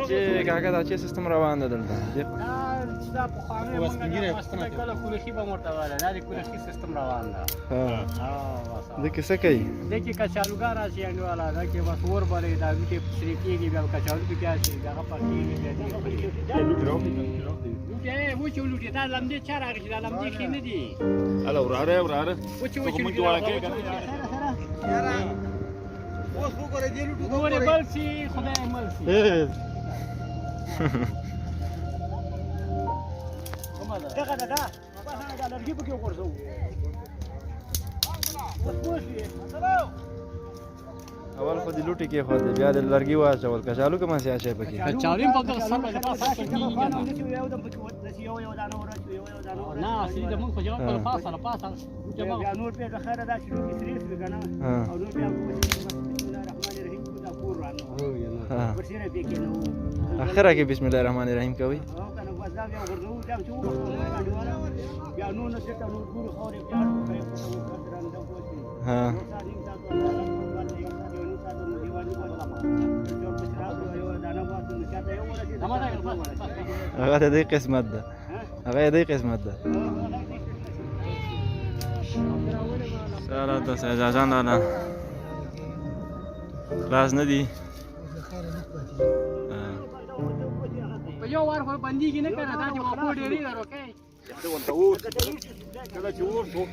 چې کاکا دا چې سیستم روان ده دلته دا په خانه مونږه کله کورخي به مرتواله دا د کورخي سیستم روان ده د کیسه کوي د کی کچالوګار راځي انډواله دا کې بس ور باندې دا کې سری کېږي بیا کچالو کې کیا شي دا په کې دی و چې ولوټي دا لمدې چا راغی دا لمدې کې نه دي الا وراره و چې موږ جوړه کې یاره اوس وګوره دې لوټو وګوره بل سي خدای مل سي کومه ده دغه دا ما دا لرګي په کې ورسو اول خو د لوټي کې خو د بیا د لرګي واچول کچالو کوم سي اچي پکې کچالو په دغه سر باندې پاسه کېږي نه سړي د مونږ په جواب په پاسه پاسه بیا نور په خیره دا شروع کې سریس وکنه او نور بیا ورسره به کې نو اخره کې بسم الله الرحمن الرحیم کوي او کنه وځا بیا ورغو دا چې بیا نو نو څه نو ګور خوري بیا ها هغه د دې قسمت ده هغه د دې قسمت ده سره تاسو اجازه نه نه خلاص نه دي په یو وار خو بنديږي نه کنه دا چې واپو ډېری درو کې ته ونته و کله چې ورسو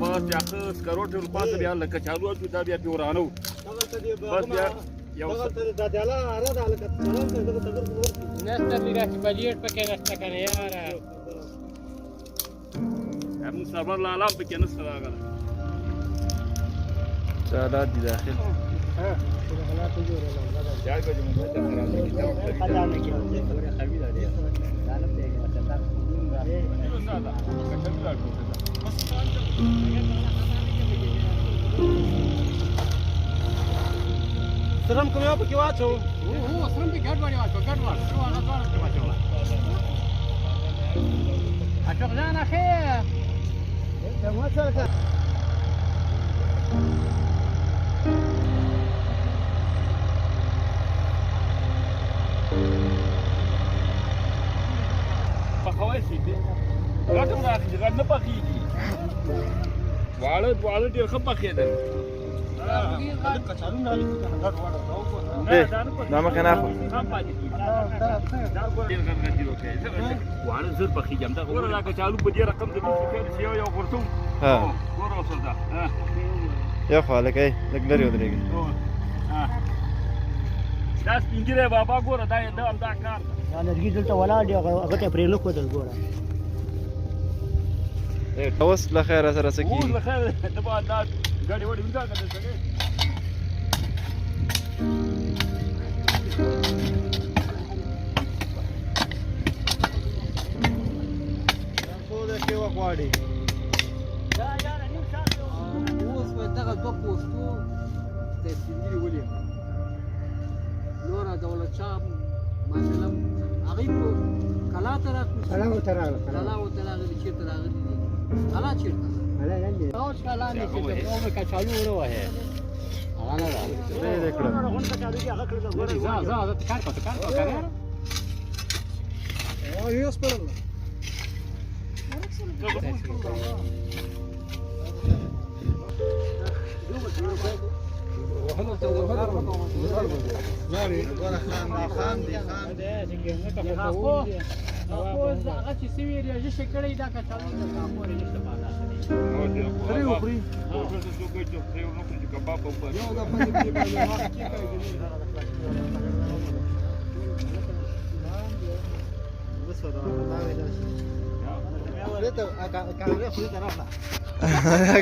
بس بیا ښه سکروټ ول پاسه بیا لکه چالو چې دا بیا پیورانو بس بیا یو څه د داله اره د لکه څنګه دغه تغیر ورته نهسته میرا چې بجټ پکې نشته کنه یار هم صبر لاله پکې نشته راغله سالات دي داخل جای کو جمعه ته راځي خدا نه کې ډېر خوي ده عالم دې مثلا سرم کوم یو پکې واچو هو سرم په ګډ باندې واچو ګډ واچو هغه ځوان کې واچو اټوک نه خیر ته مو څه پخوای شي دې راټول راځي غږ نه پخېږي واړه ډېر ښه پخېدل کچالو نه لګي غټ وړه دا مخه نه خو ډېر غږ دی وکړي واړه زر پخېږي هم دا ګوره دا کچالو په دې رقم د چې یو ورسو ها ګوره اوسه دا یو خو لکه لګ لري ودرېږي دا سپینګیری بابا ګوره دا همدا کار دا لرګي دلته ولاړ دی هغه ته پرې نه ښودل ګوره اوس له خیره سره څه اوس کېږي له خیره ته به دا ګاډي وړي وینځه که دلته کې څو دقیقې غواړي دا یاره نیم ساعت اوس به دغه دوه پوسټو د سپینګیري ولیکم نوره دولت شاه مثلا هغوی په کلا ته راغلي چېرته راغلي دي کلا چېرته ده اوس کلا نه چې د کچالو وروهې هغه نه ده پرېږدې کړه ځه کار کوه کنه یو سپرل هغه چې سوي ریاضي کړی دا کچالو د کاپور نشته بالا سره وخوري او څه څه کوي چې پرې ورنو چې کباب په یو دا په دې باندې وخت کې کوي وسره دا ته کاغذ خو ته راځه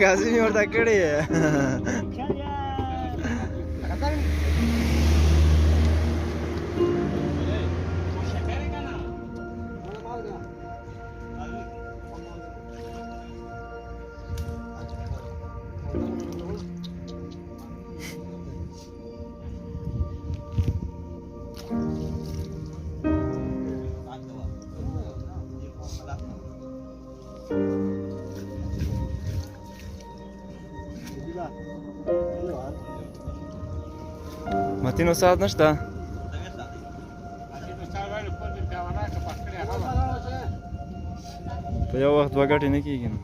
غازی می ورته کړی متینو ساعت نشته په یو وخت دوه ګټې نه کېږي نو